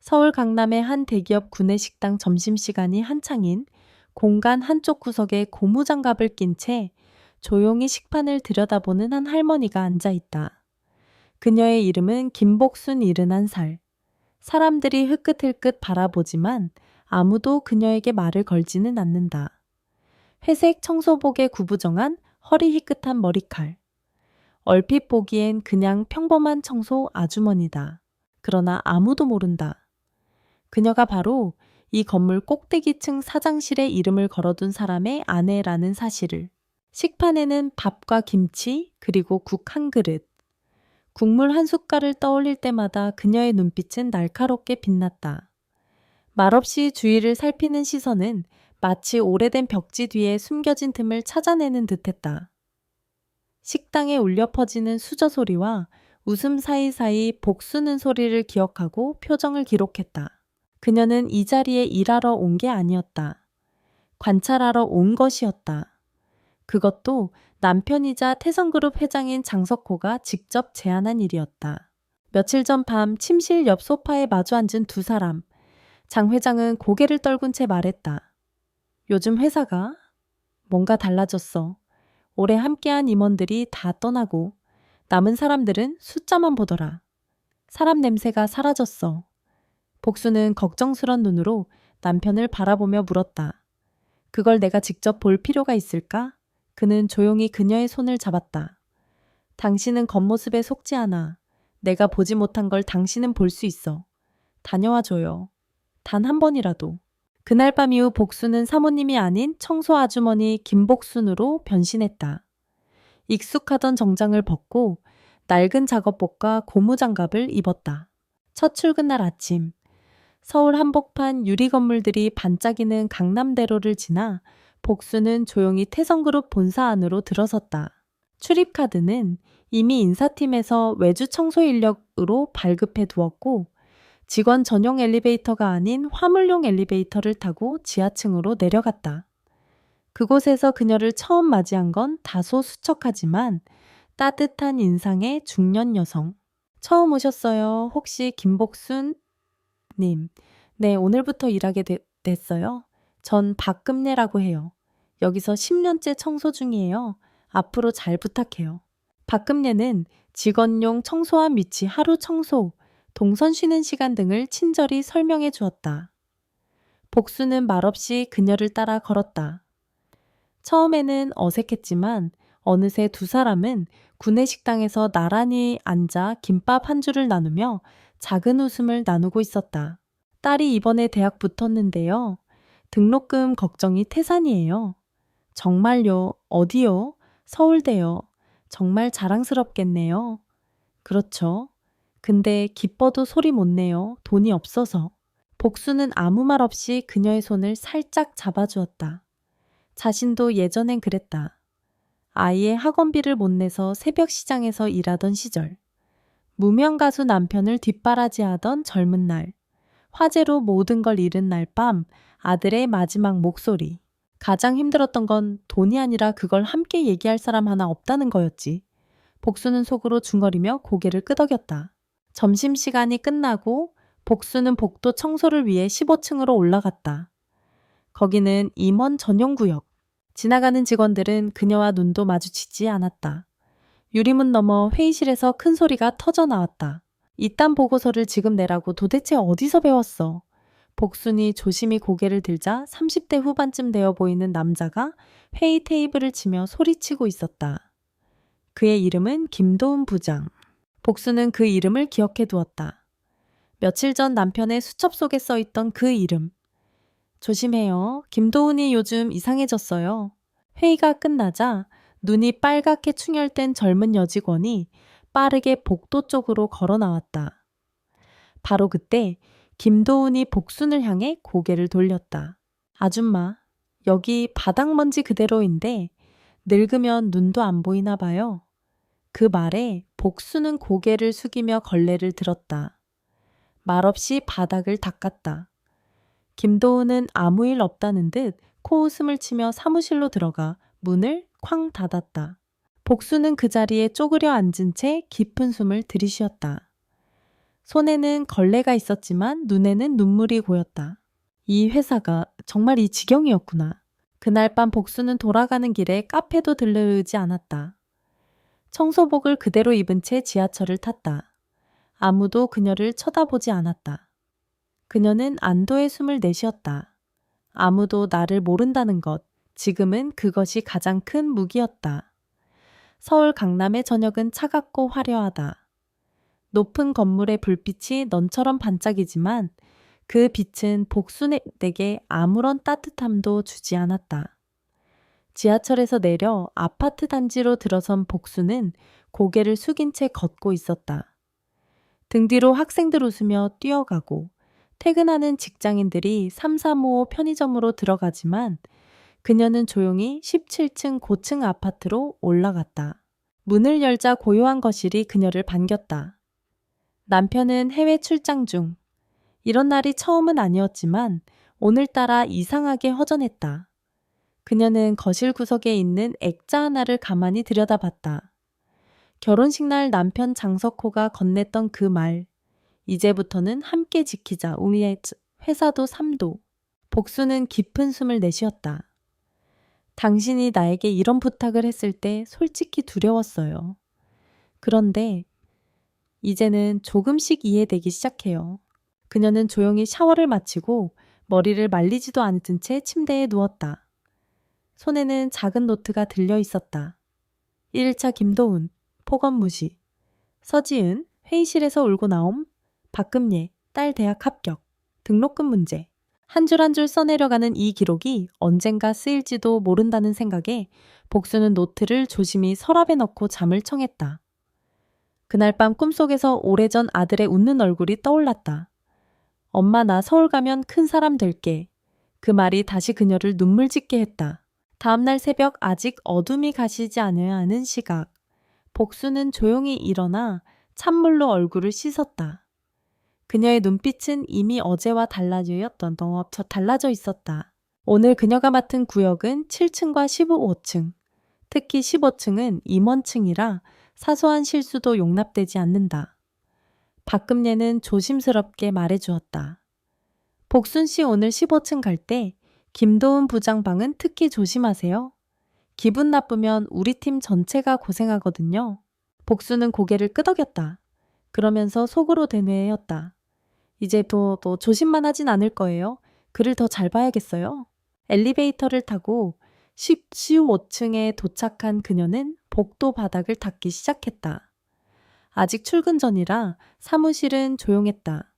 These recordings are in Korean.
서울 강남의 한 대기업 구내식당 점심시간이 한창인 공간 한쪽 구석에 고무장갑을 낀 채 조용히 식판을 들여다보는 한 할머니가 앉아 있다. 그녀의 이름은 김복순 71살. 사람들이 흐끗흐끗 바라보지만 아무도 그녀에게 말을 걸지는 않는다. 회색 청소복에 구부정한 허리 희끗한 머리칼. 얼핏 보기엔 그냥 평범한 청소 아주머니다. 그러나 아무도 모른다. 그녀가 바로 이 건물 꼭대기층 사장실에 이름을 걸어둔 사람의 아내라는 사실을. 식판에는 밥과 김치 그리고 국 한 그릇. 국물 한 숟갈을 떠올릴 때마다 그녀의 눈빛은 날카롭게 빛났다. 말없이 주위를 살피는 시선은 마치 오래된 벽지 뒤에 숨겨진 틈을 찾아내는 듯했다. 식당에 울려 퍼지는 수저 소리와 웃음 사이사이 복수는 소리를 기억하고 표정을 기록했다. 그녀는 이 자리에 일하러 온 게 아니었다. 관찰하러 온 것이었다. 그것도 남편이자 태성그룹 회장인 장석호가 직접 제안한 일이었다. 며칠 전 밤 침실 옆 소파에 마주 앉은 두 사람. 장 회장은 고개를 떨군 채 말했다. 요즘 회사가 뭔가 달라졌어. 오래 함께한 임원들이 다 떠나고 남은 사람들은 숫자만 보더라. 사람 냄새가 사라졌어. 복수는 걱정스런 눈으로 남편을 바라보며 물었다. 그걸 내가 직접 볼 필요가 있을까? 그는 조용히 그녀의 손을 잡았다. 당신은 겉모습에 속지 않아. 내가 보지 못한 걸 당신은 볼 수 있어. 다녀와 줘요. 단 한 번이라도. 그날 밤 이후 복수는 사모님이 아닌 청소 아주머니 김복순으로 변신했다. 익숙하던 정장을 벗고 낡은 작업복과 고무장갑을 입었다. 첫 출근 날 아침. 서울 한복판 유리 건물들이 반짝이는 강남대로를 지나 복수는 조용히 태성그룹 본사 안으로 들어섰다. 출입카드는 이미 인사팀에서 외주 청소 인력으로 발급해 두었고 직원 전용 엘리베이터가 아닌 화물용 엘리베이터를 타고 지하층으로 내려갔다. 그곳에서 그녀를 처음 맞이한 건 다소 수척하지만 따뜻한 인상의 중년 여성. 처음 오셨어요. 혹시 김복순 님. 네, 오늘부터 일하게 됐어요. 전 박금례라고 해요. 여기서 10년째 청소 중이에요. 앞으로 잘 부탁해요. 박금례는 직원용 청소함 위치 하루 청소, 동선 쉬는 시간 등을 친절히 설명해 주었다. 복수는 말없이 그녀를 따라 걸었다. 처음에는 어색했지만 어느새 두 사람은 구내식당에서 나란히 앉아 김밥 한 줄을 나누며 작은 웃음을 나누고 있었다. 딸이 이번에 대학 붙었는데요. 등록금 걱정이 태산이에요. 정말요? 어디요? 서울대요. 정말 자랑스럽겠네요. 그렇죠. 근데 기뻐도 소리 못 내요. 돈이 없어서. 복수는 아무 말 없이 그녀의 손을 살짝 잡아주었다. 자신도 예전엔 그랬다. 아이의 학원비를 못 내서 새벽 시장에서 일하던 시절. 무명 가수 남편을 뒷바라지하던 젊은 날. 화재로 모든 걸 잃은 날 밤 아들의 마지막 목소리. 가장 힘들었던 건 돈이 아니라 그걸 함께 얘기할 사람 하나 없다는 거였지. 복수는 속으로 중얼이며 고개를 끄덕였다. 점심시간이 끝나고 복수는 복도 청소를 위해 15층으로 올라갔다. 거기는 임원 전용 구역. 지나가는 직원들은 그녀와 눈도 마주치지 않았다. 유리문 너머 회의실에서 큰 소리가 터져 나왔다. 이딴 보고서를 지금 내라고 도대체 어디서 배웠어? 복순이 조심히 고개를 들자 30대 후반쯤 되어 보이는 남자가 회의 테이블을 치며 소리치고 있었다. 그의 이름은 김도훈 부장. 복수는 그 이름을 기억해 두었다. 며칠 전 남편의 수첩 속에 써 있던 그 이름. 조심해요. 김도훈이 요즘 이상해졌어요. 회의가 끝나자 눈이 빨갛게 충혈된 젊은 여직원이 빠르게 복도 쪽으로 걸어 나왔다. 바로 그때 김도훈이 복순을 향해 고개를 돌렸다. 아줌마, 여기 바닥먼지 그대로인데 늙으면 눈도 안 보이나 봐요. 그 말에 복순은 고개를 숙이며 걸레를 들었다. 말없이 바닥을 닦았다. 김도훈은 아무 일 없다는 듯 코웃음을 치며 사무실로 들어가 문을 쾅 닫았다. 복수는 그 자리에 쪼그려 앉은 채 깊은 숨을 들이쉬었다. 손에는 걸레가 있었지만 눈에는 눈물이 고였다. 이 회사가 정말 이 지경이었구나. 그날 밤 복수는 돌아가는 길에 카페도 들르지 않았다. 청소복을 그대로 입은 채 지하철을 탔다. 아무도 그녀를 쳐다보지 않았다. 그녀는 안도의 숨을 내쉬었다. 아무도 나를 모른다는 것, 지금은 그것이 가장 큰 무기였다. 서울 강남의 저녁은 차갑고 화려하다. 높은 건물의 불빛이 넌처럼 반짝이지만 그 빛은 복순에게 아무런 따뜻함도 주지 않았다. 지하철에서 내려 아파트 단지로 들어선 복수는 고개를 숙인 채 걷고 있었다. 등 뒤로 학생들 웃으며 뛰어가고 퇴근하는 직장인들이 3355 편의점으로 들어가지만 그녀는 조용히 17층 고층 아파트로 올라갔다. 문을 열자 고요한 거실이 그녀를 반겼다. 남편은 해외 출장 중. 이런 날이 처음은 아니었지만 오늘따라 이상하게 허전했다. 그녀는 거실 구석에 있는 액자 하나를 가만히 들여다봤다. 결혼식 날 남편 장석호가 건넸던 그 말. 이제부터는 함께 지키자. 우리의 회사도 삶도. 복수는 깊은 숨을 내쉬었다. 당신이 나에게 이런 부탁을 했을 때 솔직히 두려웠어요. 그런데 이제는 조금씩 이해되기 시작해요. 그녀는 조용히 샤워를 마치고 머리를 말리지도 않은 채 침대에 누웠다. 손에는 작은 노트가 들려 있었다. 1일차 김도훈, 폭언 무시. 서지은, 회의실에서 울고 나옴. 박금예, 딸 대학 합격. 등록금 문제. 한 줄 한 줄 써내려가는 이 기록이 언젠가 쓰일지도 모른다는 생각에 복수는 노트를 조심히 서랍에 넣고 잠을 청했다. 그날 밤 꿈속에서 오래전 아들의 웃는 얼굴이 떠올랐다. 엄마 나 서울 가면 큰 사람 될게. 그 말이 다시 그녀를 눈물 짓게 했다. 다음날 새벽 아직 어둠이 가시지 않아야 하는 시각. 복수는 조용히 일어나 찬물로 얼굴을 씻었다. 그녀의 눈빛은 이미 어제와 달라져 있었다. 오늘 그녀가 맡은 구역은 7층과 15층. 특히 15층은 임원층이라 사소한 실수도 용납되지 않는다. 박금예는 조심스럽게 말해주었다. 복순 씨 오늘 15층 갈 때 김도훈 부장 방은 특히 조심하세요. 기분 나쁘면 우리 팀 전체가 고생하거든요. 복수는 고개를 끄덕였다. 그러면서 속으로 되뇌었다. 이제 또 조심만 하진 않을 거예요. 글을 더 잘 봐야겠어요. 엘리베이터를 타고 15층에 도착한 그녀는 복도 바닥을 닦기 시작했다. 아직 출근 전이라 사무실은 조용했다.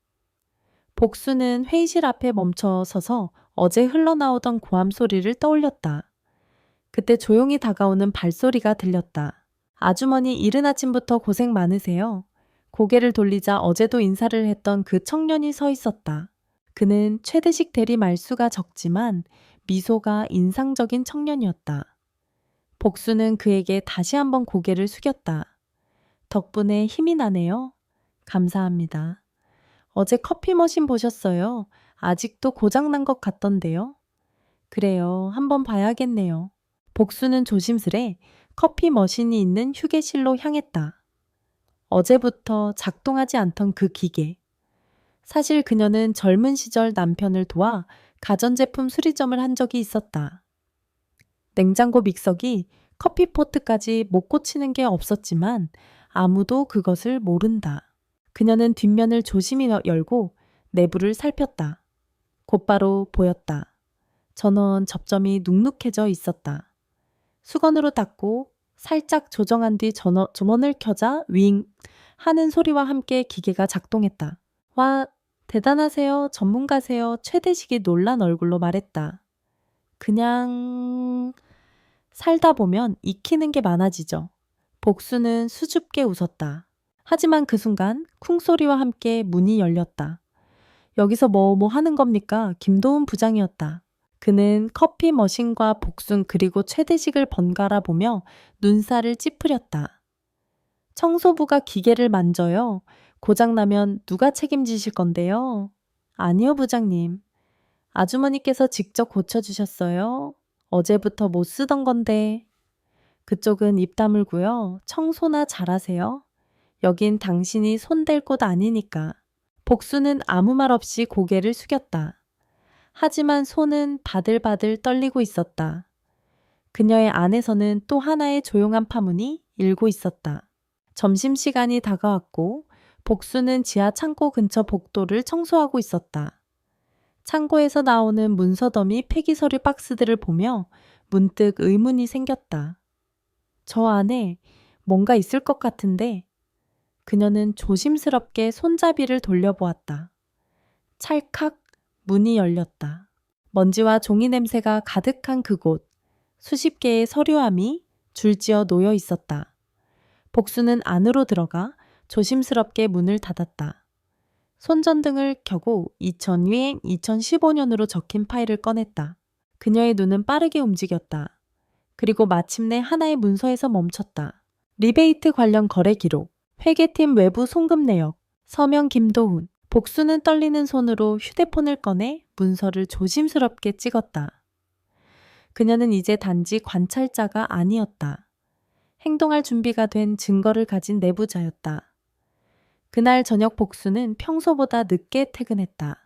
복수는 회의실 앞에 멈춰 서서 어제 흘러나오던 고함 소리를 떠올렸다. 그때 조용히 다가오는 발소리가 들렸다. 아주머니 이른 아침부터 고생 많으세요. 고개를 돌리자 어제도 인사를 했던 그 청년이 서 있었다. 그는 최대식 대리 말수가 적지만 미소가 인상적인 청년이었다. 복수는 그에게 다시 한번 고개를 숙였다. 덕분에 힘이 나네요. 감사합니다. 어제 커피 머신 보셨어요? 아직도 고장난 것 같던데요. 그래요. 한번 봐야겠네요. 복수는 조심스레 커피 머신이 있는 휴게실로 향했다. 어제부터 작동하지 않던 그 기계. 사실 그녀는 젊은 시절 남편을 도와 가전제품 수리점을 한 적이 있었다. 냉장고 믹서기, 커피포트까지 못 고치는 게 없었지만 아무도 그것을 모른다. 그녀는 뒷면을 조심히 열고 내부를 살폈다. 곧바로 보였다. 전원 접점이 눅눅해져 있었다. 수건으로 닦고 살짝 조정한 뒤 전원을 켜자 윙 하는 소리와 함께 기계가 작동했다. 와, 대단하세요. 전문가세요. 최대식이 놀란 얼굴로 말했다. 그냥 살다 보면 익히는 게 많아지죠. 복수는 수줍게 웃었다. 하지만 그 순간 쿵소리와 함께 문이 열렸다. 여기서 뭐 하는 겁니까? 김도훈 부장이었다. 그는 커피 머신과 복순 그리고 최대식을 번갈아 보며 눈살을 찌푸렸다. 청소부가 기계를 만져요. 고장나면 누가 책임지실 건데요? 아니요, 부장님. 아주머니께서 직접 고쳐주셨어요. 어제부터 못 쓰던 건데. 그쪽은 입 다물고요. 청소나 잘하세요. 여긴 당신이 손댈 곳 아니니까. 복수는 아무 말 없이 고개를 숙였다. 하지만 손은 바들바들 떨리고 있었다. 그녀의 안에서는 또 하나의 조용한 파문이 일고 있었다. 점심시간이 다가왔고 복수는 지하 창고 근처 복도를 청소하고 있었다. 창고에서 나오는 문서 더미 폐기서류 박스들을 보며 문득 의문이 생겼다. 저 안에 뭔가 있을 것 같은데 그녀는 조심스럽게 손잡이를 돌려보았다. 찰칵 문이 열렸다. 먼지와 종이 냄새가 가득한 그곳, 수십 개의 서류함이 줄지어 놓여 있었다. 복수는 안으로 들어가 조심스럽게 문을 닫았다. 손전등을 켜고 2000년, 2015년으로 적힌 파일을 꺼냈다. 그녀의 눈은 빠르게 움직였다. 그리고 마침내 하나의 문서에서 멈췄다. 리베이트 관련 거래 기록, 회계팀 외부 송금 내역, 서명 김도훈. 복수는 떨리는 손으로 휴대폰을 꺼내 문서를 조심스럽게 찍었다. 그녀는 이제 단지 관찰자가 아니었다. 행동할 준비가 된 증거를 가진 내부자였다. 그날 저녁 복수는 평소보다 늦게 퇴근했다.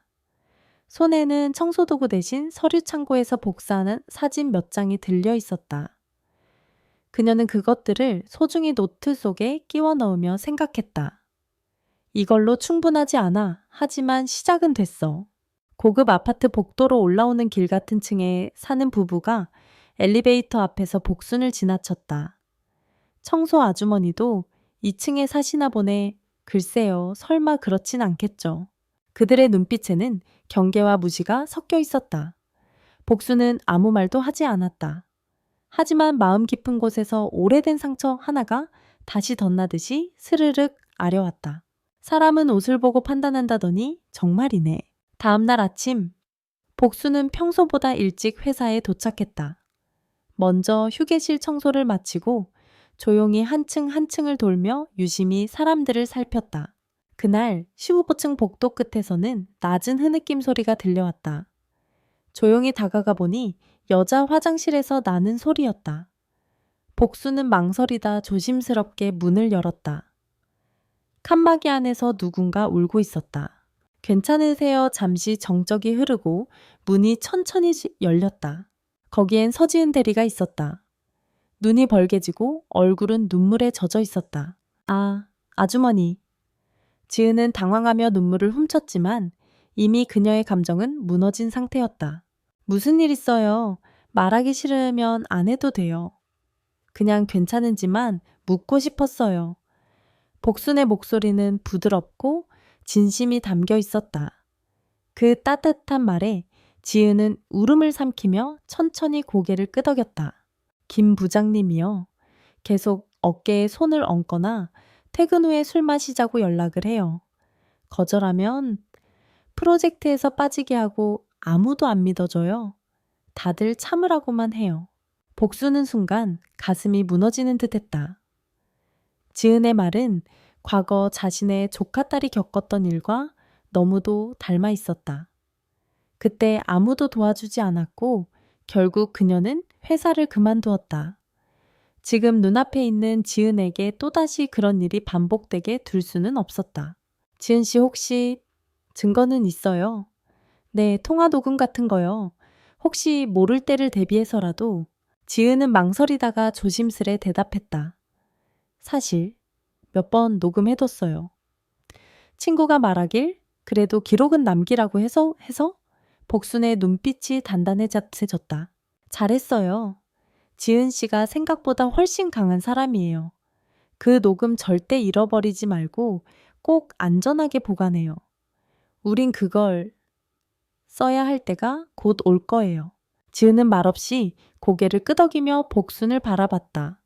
손에는 청소도구 대신 서류 창고에서 복사하는 사진 몇 장이 들려 있었다. 그녀는 그것들을 소중히 노트 속에 끼워 넣으며 생각했다. 이걸로 충분하지 않아. 하지만 시작은 됐어. 고급 아파트 복도로 올라오는 길 같은 층에 사는 부부가 엘리베이터 앞에서 복순을 지나쳤다. 청소 아주머니도 2층에 사시나 보네. 글쎄요, 설마 그렇진 않겠죠. 그들의 눈빛에는 경계와 무시가 섞여 있었다. 복수는 아무 말도 하지 않았다. 하지만 마음 깊은 곳에서 오래된 상처 하나가 다시 덧나듯이 스르륵 아려왔다. 사람은 옷을 보고 판단한다더니 정말이네. 다음 날 아침, 복수는 평소보다 일찍 회사에 도착했다. 먼저 휴게실 청소를 마치고 조용히 한 층 한 층을 돌며 유심히 사람들을 살폈다. 그날 15층 복도 끝에서는 낮은 흐느낌 소리가 들려왔다. 조용히 다가가 보니 여자 화장실에서 나는 소리였다. 복수는 망설이다 조심스럽게 문을 열었다. 칸막이 안에서 누군가 울고 있었다. 괜찮으세요? 잠시 정적이 흐르고 문이 천천히 열렸다. 거기엔 서지은 대리가 있었다. 눈이 벌개지고 얼굴은 눈물에 젖어 있었다. 아, 아주머니. 지은은 당황하며 눈물을 훔쳤지만 이미 그녀의 감정은 무너진 상태였다. 무슨 일 있어요? 말하기 싫으면 안 해도 돼요. 그냥 괜찮은지만 묻고 싶었어요. 복순의 목소리는 부드럽고 진심이 담겨 있었다. 그 따뜻한 말에 지은은 울음을 삼키며 천천히 고개를 끄덕였다. 김 부장님이요. 계속 어깨에 손을 얹거나 퇴근 후에 술 마시자고 연락을 해요. 거절하면 프로젝트에서 빠지게 하고 아무도 안 믿어줘요. 다들 참으라고만 해요. 복수는 순간 가슴이 무너지는 듯했다. 지은의 말은 과거 자신의 조카딸이 겪었던 일과 너무도 닮아 있었다. 그때 아무도 도와주지 않았고 결국 그녀는 회사를 그만두었다. 지금 눈앞에 있는 지은에게 또다시 그런 일이 반복되게 둘 수는 없었다. 지은 씨 혹시 증거는 있어요? 네, 통화 녹음 같은 거요. 혹시 모를 때를 대비해서라도. 지은은 망설이다가 조심스레 대답했다. 사실 몇 번 녹음해뒀어요. 친구가 말하길 그래도 기록은 남기라고 해서 복순의 눈빛이 단단해졌다. 잘했어요. 지은 씨가 생각보다 훨씬 강한 사람이에요. 그 녹음 절대 잃어버리지 말고 꼭 안전하게 보관해요. 우린 그걸 써야 할 때가 곧 올 거예요. 지은은 말없이 고개를 끄덕이며 복순을 바라봤다.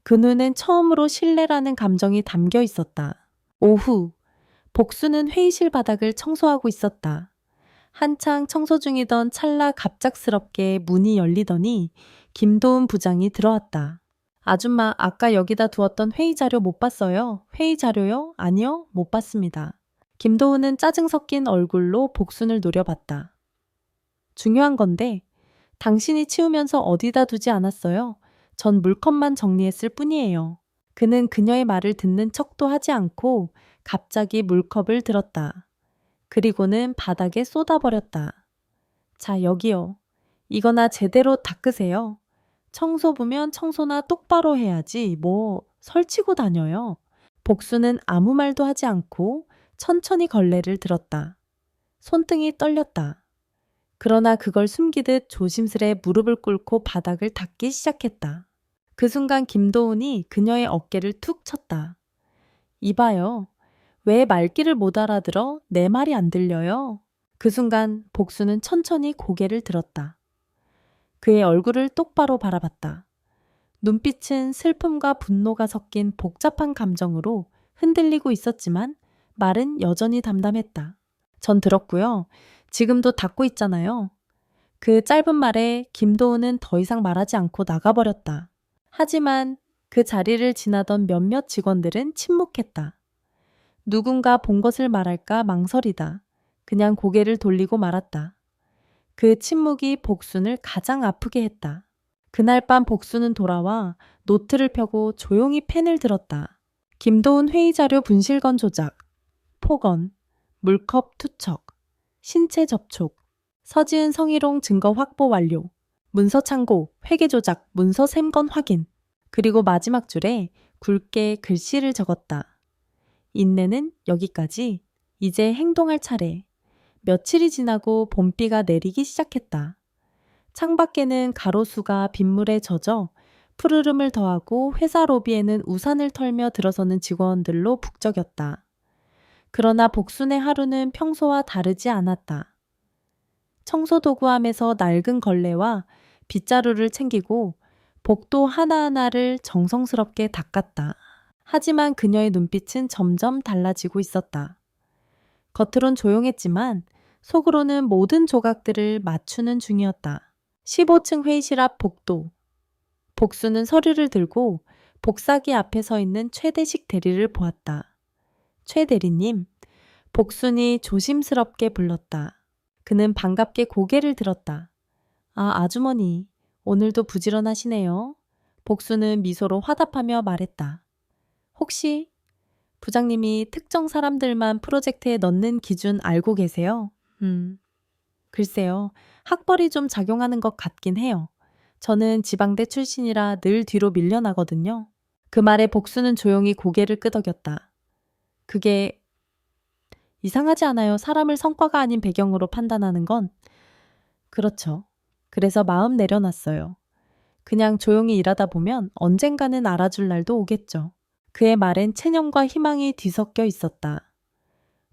그 눈엔 처음으로 신뢰라는 감정이 담겨 있었다. 오후, 복순은 회의실 바닥을 청소하고 있었다. 한창 청소 중이던 찰나 갑작스럽게 문이 열리더니 김도훈 부장이 들어왔다. 아줌마, 아까 여기다 두었던 회의 자료 못 봤어요? 회의 자료요? 아니요, 못 봤습니다. 김도훈은 짜증 섞인 얼굴로 복순을 노려봤다. 중요한 건데 당신이 치우면서 어디다 두지 않았어요? 전 물컵만 정리했을 뿐이에요. 그는 그녀의 말을 듣는 척도 하지 않고 갑자기 물컵을 들었다. 그리고는 바닥에 쏟아버렸다. 자, 여기요. 이거나 제대로 닦으세요. 청소부면 청소나 똑바로 해야지 뭐 설치고 다녀요. 복수는 아무 말도 하지 않고 천천히 걸레를 들었다. 손등이 떨렸다. 그러나 그걸 숨기듯 조심스레 무릎을 꿇고 바닥을 닦기 시작했다. 그 순간 김도훈이 그녀의 어깨를 툭 쳤다. 이봐요. 왜 말귀를 못 알아들어? 내 말이 안 들려요? 그 순간 복수는 천천히 고개를 들었다. 그의 얼굴을 똑바로 바라봤다. 눈빛은 슬픔과 분노가 섞인 복잡한 감정으로 흔들리고 있었지만 말은 여전히 담담했다. 전 들었고요. 지금도 닫고 있잖아요. 그 짧은 말에 김도훈은 더 이상 말하지 않고 나가버렸다. 하지만 그 자리를 지나던 몇몇 직원들은 침묵했다. 누군가 본 것을 말할까 망설이다. 그냥 고개를 돌리고 말았다. 그 침묵이 복순을 가장 아프게 했다. 그날 밤 복수는 돌아와 노트를 펴고 조용히 펜을 들었다. 김도훈 회의자료 분실건 조작, 폭언, 물컵 투척, 신체 접촉, 서지은 성희롱 증거 확보 완료, 문서 창고, 회계 조작, 문서 샘건 확인. 그리고 마지막 줄에 굵게 글씨를 적었다. 인내는 여기까지. 이제 행동할 차례. 며칠이 지나고 봄비가 내리기 시작했다. 창밖에는 가로수가 빗물에 젖어 푸르름을 더하고 회사 로비에는 우산을 털며 들어서는 직원들로 북적였다. 그러나 복순의 하루는 평소와 다르지 않았다. 청소도구함에서 낡은 걸레와 빗자루를 챙기고 복도 하나하나를 정성스럽게 닦았다. 하지만 그녀의 눈빛은 점점 달라지고 있었다. 겉으론 조용했지만 속으로는 모든 조각들을 맞추는 중이었다. 15층 회의실 앞 복도. 복수는 서류를 들고 복사기 앞에 서 있는 최대식 대리를 보았다. 최 대리님, 복순이 조심스럽게 불렀다. 그는 반갑게 고개를 들었다. 아, 아주머니, 오늘도 부지런하시네요. 복수는 미소로 화답하며 말했다. 혹시 부장님이 특정 사람들만 프로젝트에 넣는 기준 알고 계세요? 글쎄요. 학벌이 좀 작용하는 것 같긴 해요. 저는 지방대 출신이라 늘 뒤로 밀려나거든요. 그 말에 복수는 조용히 고개를 끄덕였다. 그게 이상하지 않아요. 사람을 성과가 아닌 배경으로 판단하는 건. 그렇죠. 그래서 마음 내려놨어요. 그냥 조용히 일하다 보면 언젠가는 알아줄 날도 오겠죠. 그의 말엔 체념과 희망이 뒤섞여 있었다.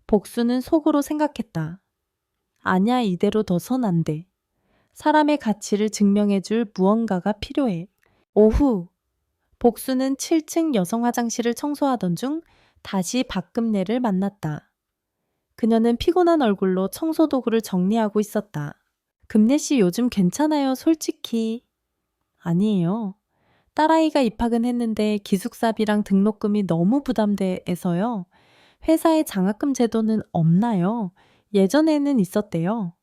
복수는 속으로 생각했다. 아냐, 이대로 둬선 안 돼. 사람의 가치를 증명해줄 무언가가 필요해. 오후, 복수는 7층 여성 화장실을 청소하던 중 다시 박금래를 만났다. 그녀는 피곤한 얼굴로 청소도구를 정리하고 있었다. 금래 씨 요즘 괜찮아요, 솔직히. 아니에요. 딸아이가 입학은 했는데 기숙사비랑 등록금이 너무 부담돼서요. 회사에 장학금 제도는 없나요? 예전에는 있었대요.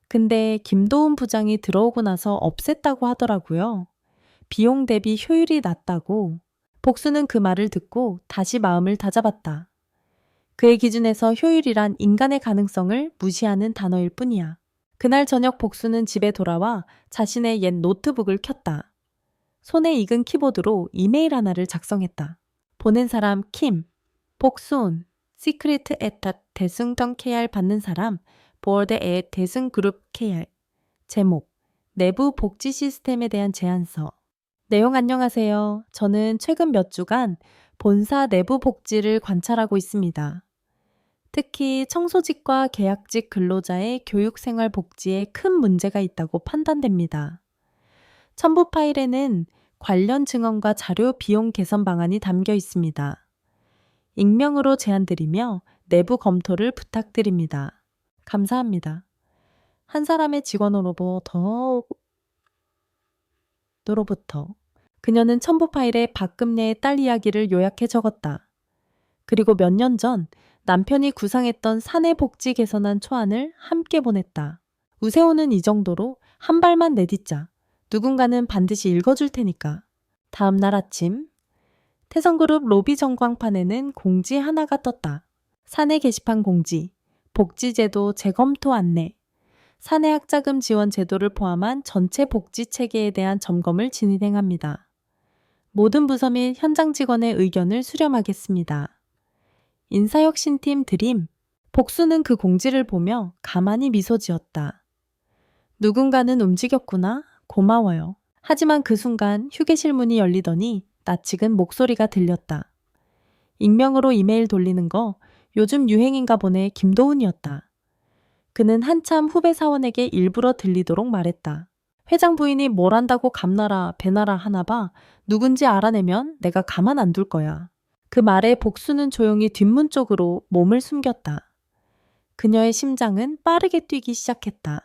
근데 김도훈 부장이 들어오고 나서 없앴다고 하더라고요. 비용 대비 효율이 낮다고. 복수는 그 말을 듣고 다시 마음을 다잡았다. 그의 기준에서 효율이란 인간의 가능성을 무시하는 단어일 뿐이야. 그날 저녁 복수는 집에 돌아와 자신의 옛 노트북을 켰다. 손에 익은 키보드로 이메일 하나를 작성했다. 보낸 사람 킴, 복순, 시크리트 에탓 대승던 KR 받는 사람 보어드 에 대승그룹 KR. 제목, 내부 복지 시스템에 대한 제안서. 내용 안녕하세요. 저는 최근 몇 주간 본사 내부 복지를 관찰하고 있습니다. 특히 청소직과 계약직 근로자의 교육생활 복지에 큰 문제가 있다고 판단됩니다. 첨부 파일에는 관련 증언과 자료 비용 개선 방안이 담겨 있습니다. 익명으로 제안드리며 내부 검토를 부탁드립니다. 감사합니다. 한 사람의 직원으로부터 그녀는 첨부 파일에 박금래의 딸 이야기를 요약해 적었다. 그리고 몇 년 전 남편이 구상했던 사내 복지 개선안 초안을 함께 보냈다. 우세호는 이 정도로 한 발만 내딛자. 누군가는 반드시 읽어줄 테니까. 다음 날 아침 태성그룹 로비 전광판에는 공지 하나가 떴다. 사내 게시판 공지, 복지제도 재검토 안내, 사내 학자금 지원 제도를 포함한 전체 복지 체계에 대한 점검을 진행합니다. 모든 부서 및 현장 직원의 의견을 수렴하겠습니다. 인사혁신팀 드림. 복수는 그 공지를 보며 가만히 미소 지었다. 누군가는 움직였구나. 고마워요. 하지만 그 순간 휴게실 문이 열리더니 낯익은 목소리가 들렸다. 익명으로 이메일 돌리는 거 요즘 유행인가 보네. 김도훈이었다. 그는 한참 후배 사원에게 일부러 들리도록 말했다. 회장 부인이 뭘 안다고 감나라 배나라 하나 봐. 누군지 알아내면 내가 가만 안 둘 거야. 그 말에 복수는 조용히 뒷문 쪽으로 몸을 숨겼다. 그녀의 심장은 빠르게 뛰기 시작했다.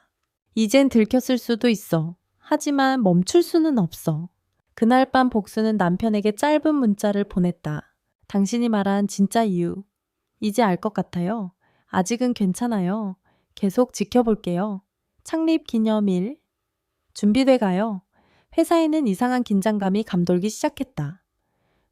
이젠 들켰을 수도 있어. 하지만 멈출 수는 없어. 그날 밤 복수는 남편에게 짧은 문자를 보냈다. 당신이 말한 진짜 이유. 이제 알 것 같아요. 아직은 괜찮아요. 계속 지켜볼게요. 창립 기념일. 준비돼 가요. 회사에는 이상한 긴장감이 감돌기 시작했다.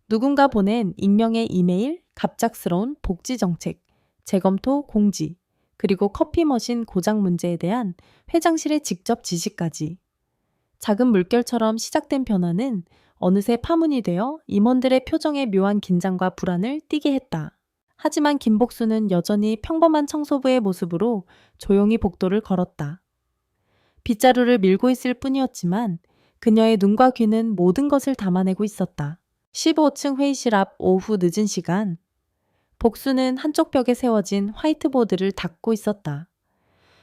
누군가 보낸 익명의 이메일, 갑작스러운 복지 정책, 재검토 공지, 그리고 커피 머신 고장 문제에 대한 회장실의 직접 지시까지. 작은 물결처럼 시작된 변화는 어느새 파문이 되어 임원들의 표정에 묘한 긴장과 불안을 띠게 했다. 하지만 김복수는 여전히 평범한 청소부의 모습으로 조용히 복도를 걸었다. 빗자루를 밀고 있을 뿐이었지만 그녀의 눈과 귀는 모든 것을 담아내고 있었다. 15층 회의실 앞 오후 늦은 시간. 복수는 한쪽 벽에 세워진 화이트보드를 닦고 있었다.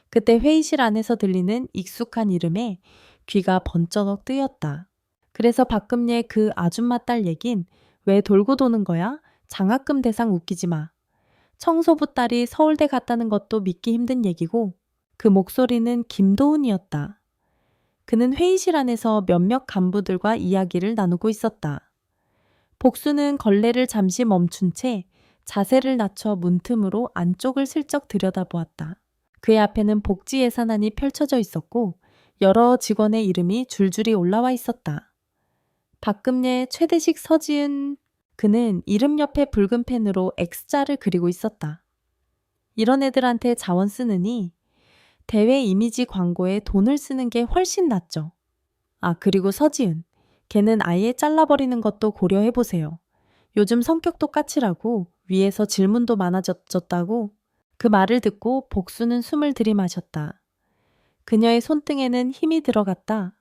그때 회의실 안에서 들리는 익숙한 이름에 귀가 번쩍 뜨였다. 그래서 박금리의 그 아줌마 딸 얘긴 왜 돌고 도는 거야? 장학금 대상 웃기지 마. 청소부 딸이 서울대 갔다는 것도 믿기 힘든 얘기고 그 목소리는 김도훈이었다. 그는 회의실 안에서 몇몇 간부들과 이야기를 나누고 있었다. 복수는 걸레를 잠시 멈춘 채 자세를 낮춰 문틈으로 안쪽을 슬쩍 들여다보았다. 그의 앞에는 복지 예산안이 펼쳐져 있었고 여러 직원의 이름이 줄줄이 올라와 있었다. 박금례, 최대식, 서지은. 그는 이름 옆에 붉은 펜으로 X자를 그리고 있었다. 이런 애들한테 자원 쓰느니 대외 이미지 광고에 돈을 쓰는 게 훨씬 낫죠. 아, 그리고 서지은. 걔는 아예 잘라버리는 것도 고려해보세요. 요즘 성격도 까칠하고 위에서 질문도 많아졌다고. 그 말을 듣고 복수는 숨을 들이마셨다. 그녀의 손등에는 힘이 들어갔다.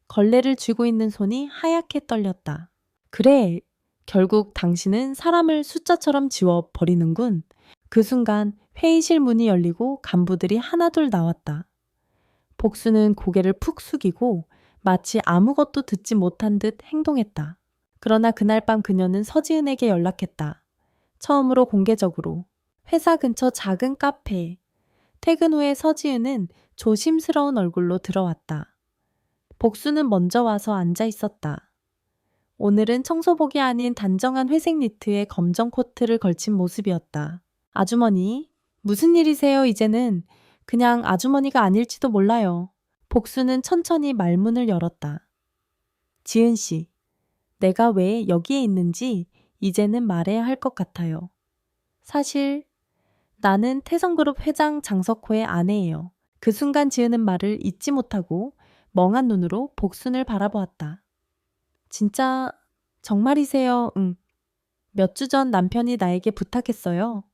걸레를 쥐고 있는 손이 하얗게 떨렸다. 그래, 결국 당신은 사람을 숫자처럼 지워버리는군. 그 순간 회의실 문이 열리고 간부들이 하나둘 나왔다. 복수는 고개를 푹 숙이고 마치 아무것도 듣지 못한 듯 행동했다. 그러나 그날 밤 그녀는 서지은에게 연락했다. 처음으로 공개적으로. 회사 근처 작은 카페. 퇴근 후에 서지은은 조심스러운 얼굴로 들어왔다. 복수는 먼저 와서 앉아 있었다. 오늘은 청소복이 아닌 단정한 회색 니트에 검정 코트를 걸친 모습이었다. 아주머니, 무슨 일이세요 이제는? 그냥 아주머니가 아닐지도 몰라요. 복수는 천천히 말문을 열었다. 지은 씨, 내가 왜 여기에 있는지 이제는 말해야 할 것 같아요. 사실 나는 태성그룹 회장 장석호의 아내예요. 그 순간 지은은 말을 잇지 못하고 멍한 눈으로 복순을 바라보았다. 진짜 정말이세요? 응. 몇 주 전 남편이 나에게 부탁했어요.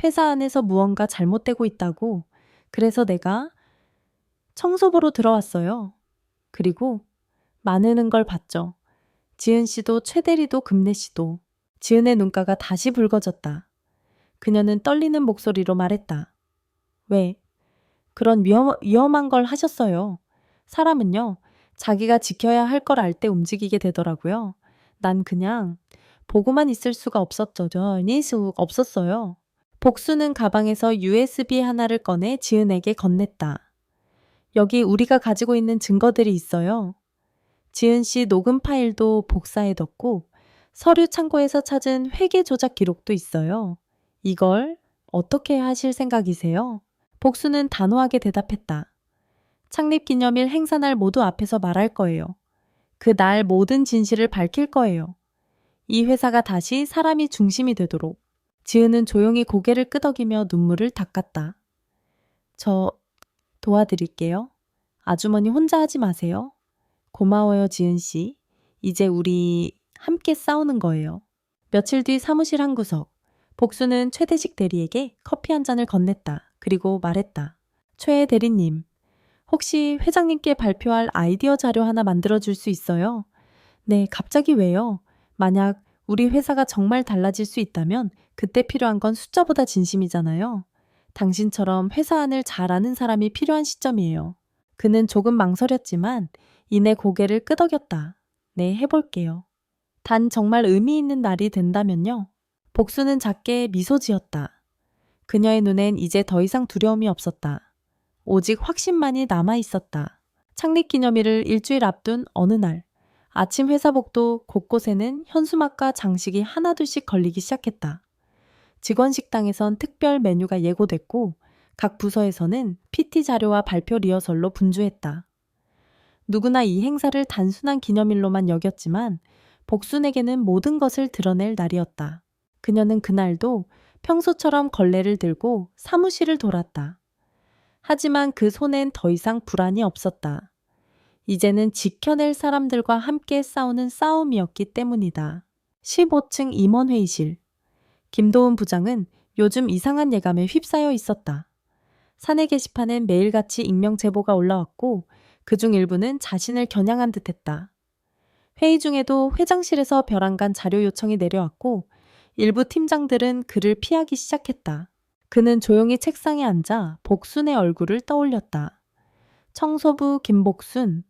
회사 안에서 무언가 잘못되고 있다고. 그래서 내가 청소부로 들어왔어요. 그리고 많은 걸 봤죠. 지은 씨도 최 대리도 금래 씨도. 지은의 눈가가 다시 붉어졌다. 그녀는 떨리는 목소리로 말했다. 왜? 그런 위험한 걸 하셨어요. 사람은요, 자기가 지켜야 할 걸 알 때 움직이게 되더라고요. 난 그냥 보고만 있을 수가 없었어요. 복수는 가방에서 USB 하나를 꺼내 지은에게 건넸다. 여기 우리가 가지고 있는 증거들이 있어요. 지은 씨 녹음 파일도 복사해뒀고 서류 창고에서 찾은 회계 조작 기록도 있어요. 이걸 어떻게 하실 생각이세요? 복수는 단호하게 대답했다. 창립기념일 행사날 모두 앞에서 말할 거예요. 그 날 모든 진실을 밝힐 거예요. 이 회사가 다시 사람이 중심이 되도록. 지은은 조용히 고개를 끄덕이며 눈물을 닦았다. 저 도와드릴게요. 아주머니 혼자 하지 마세요. 고마워요, 지은 씨. 이제 우리 함께 싸우는 거예요. 며칠 뒤 사무실 한 구석. 복수는 최대식 대리에게 커피 한 잔을 건넸다. 그리고 말했다. 최 대리님, 혹시 회장님께 발표할 아이디어 자료 하나 만들어줄 수 있어요? 네, 갑자기 왜요? 만약 우리 회사가 정말 달라질 수 있다면 그때 필요한 건 숫자보다 진심이잖아요. 당신처럼 회사 안을 잘 아는 사람이 필요한 시점이에요. 그는 조금 망설였지만 이내 고개를 끄덕였다. 네, 해볼게요. 단 정말 의미 있는 날이 된다면요. 복수는 작게 미소 지었다. 그녀의 눈엔 이제 더 이상 두려움이 없었다. 오직 확신만이 남아 있었다. 창립 기념일을 일주일 앞둔 어느 날, 아침 회사복도 곳곳에는 현수막과 장식이 하나둘씩 걸리기 시작했다. 직원 식당에선 특별 메뉴가 예고됐고 각 부서에서는 PT 자료와 발표 리허설로 분주했다. 누구나 이 행사를 단순한 기념일로만 여겼지만 복순에게는 모든 것을 드러낼 날이었다. 그녀는 그날도 평소처럼 걸레를 들고 사무실을 돌았다. 하지만 그 손엔 더 이상 불안이 없었다. 이제는 지켜낼 사람들과 함께 싸우는 싸움이었기 때문이다. 15층 임원회의실. 김도훈 부장은 요즘 이상한 예감에 휩싸여 있었다. 사내 게시판엔 매일같이 익명 제보가 올라왔고 그중 일부는 자신을 겨냥한 듯했다. 회의 중에도 회장실에서 벼랑간 자료 요청이 내려왔고 일부 팀장들은 그를 피하기 시작했다. 그는 조용히 책상에 앉아 복순의 얼굴을 떠올렸다. 청소부 김복순,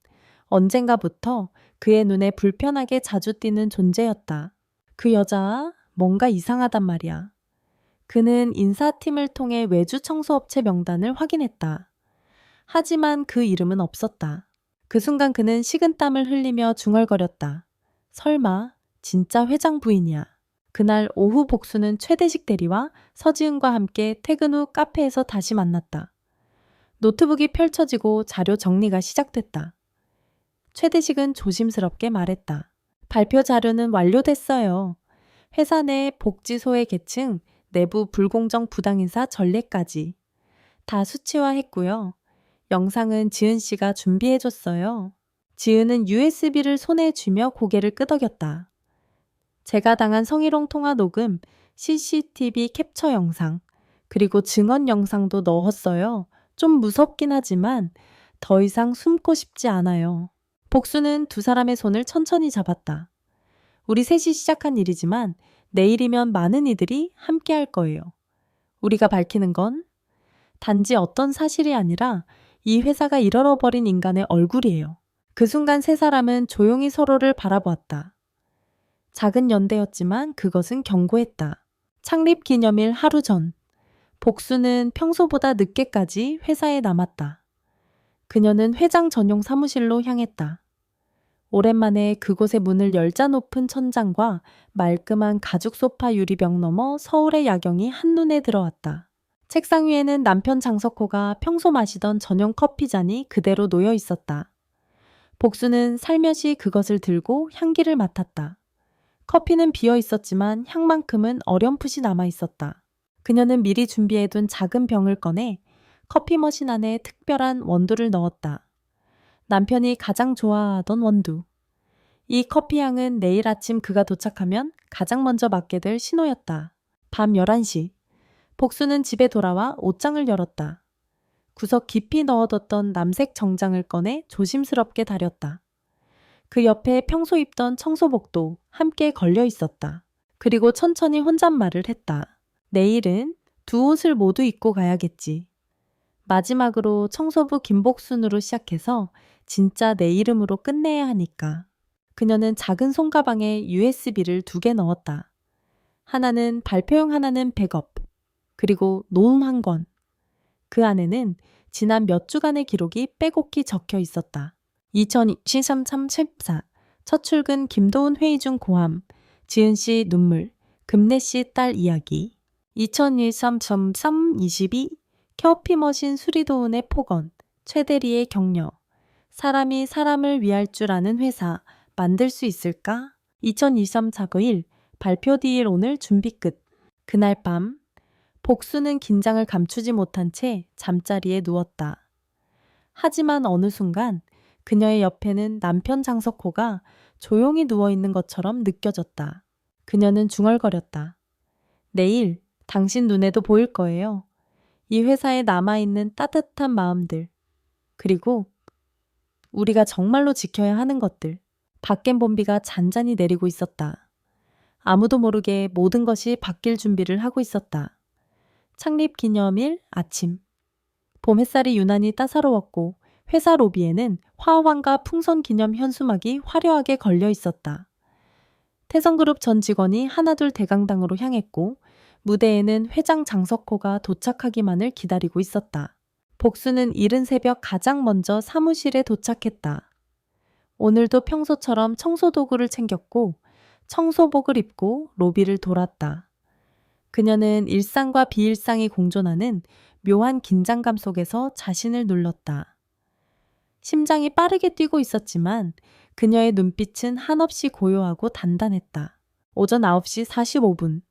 언젠가부터 그의 눈에 불편하게 자주 띄는 존재였다. 그 여자 뭔가 이상하단 말이야. 그는 인사팀을 통해 외주 청소업체 명단을 확인했다. 하지만 그 이름은 없었다. 그 순간 그는 식은땀을 흘리며 중얼거렸다. 설마 진짜 회장 부인이야. 그날 오후 복수는 최대식 대리와 서지은과 함께 퇴근 후 카페에서 다시 만났다. 노트북이 펼쳐지고 자료 정리가 시작됐다. 최대식은 조심스럽게 말했다. 발표 자료는 완료됐어요. 회사 내 복지소외 계층, 내부 불공정 부당인사 전례까지 다 수치화했고요. 영상은 지은 씨가 준비해줬어요. 지은은 USB를 손에 쥐며 고개를 끄덕였다. 제가 당한 성희롱 통화 녹음, CCTV 캡처 영상, 그리고 증언 영상도 넣었어요. 좀 무섭긴 하지만 더 이상 숨고 싶지 않아요. 복수는 두 사람의 손을 천천히 잡았다. 우리 셋이 시작한 일이지만 내일이면 많은 이들이 함께 할 거예요. 우리가 밝히는 건 단지 어떤 사실이 아니라 이 회사가 잃어버린 인간의 얼굴이에요. 그 순간 세 사람은 조용히 서로를 바라보았다. 작은 연대였지만 그것은 견고했다. 창립 기념일 하루 전, 복수는 평소보다 늦게까지 회사에 남았다. 그녀는 회장 전용 사무실로 향했다. 오랜만에 그곳의 문을 열자 높은 천장과 말끔한 가죽 소파 유리벽 너머 서울의 야경이 한눈에 들어왔다. 책상 위에는 남편 장석호가 평소 마시던 전용 커피잔이 그대로 놓여 있었다. 복수는 살며시 그것을 들고 향기를 맡았다. 커피는 비어 있었지만 향만큼은 어렴풋이 남아 있었다. 그녀는 미리 준비해둔 작은 병을 꺼내 커피 머신 안에 특별한 원두를 넣었다. 남편이 가장 좋아하던 원두. 이 커피 향은 내일 아침 그가 도착하면 가장 먼저 맡게 될 신호였다. 밤 11시. 복수는 집에 돌아와 옷장을 열었다. 구석 깊이 넣어뒀던 남색 정장을 꺼내 조심스럽게 다렸다. 그 옆에 평소 입던 청소복도 함께 걸려 있었다. 그리고 천천히 혼잣말을 했다. 내일은 두 옷을 모두 입고 가야겠지. 마지막으로 청소부 김복순으로 시작해서 진짜 내 이름으로 끝내야 하니까. 그녀는 작은 손가방에 USB를 2개 넣었다. 하나는 발표용, 하나는 백업, 그리고 노음 한 권. 그 안에는 지난 몇 주간의 기록이 빼곡히 적혀 있었다. 2023-14 첫 출근 김도훈 회의 중 고함, 지은 씨 눈물, 금래 씨 딸 이야기. 2013-3-22 커피 머신 수리도훈의 폭언, 최대리의 격려. 사람이 사람을 위할 줄 아는 회사 만들 수 있을까? 2023 사고일 발표 뒤일 오늘 준비 끝. 그날 밤 복수는 긴장을 감추지 못한 채 잠자리에 누웠다. 하지만 어느 순간 그녀의 옆에는 남편 장석호가 조용히 누워있는 것처럼 느껴졌다. 그녀는 중얼거렸다. 내일 당신 눈에도 보일 거예요. 이 회사에 남아있는 따뜻한 마음들. 그리고 우리가 정말로 지켜야 하는 것들. 밖엔 봄비가 잔잔히 내리고 있었다. 아무도 모르게 모든 것이 바뀔 준비를 하고 있었다. 창립 기념일 아침. 봄 햇살이 유난히 따사로웠고 회사 로비에는 화환과 풍선 기념 현수막이 화려하게 걸려 있었다. 태성그룹 전 직원이 하나둘 대강당으로 향했고 무대에는 회장 장석호가 도착하기만을 기다리고 있었다. 복수는 이른 새벽 가장 먼저 사무실에 도착했다. 오늘도 평소처럼 청소도구를 챙겼고 청소복을 입고 로비를 돌았다. 그녀는 일상과 비일상이 공존하는 묘한 긴장감 속에서 자신을 눌렀다. 심장이 빠르게 뛰고 있었지만 그녀의 눈빛은 한없이 고요하고 단단했다. 오전 9시 45분.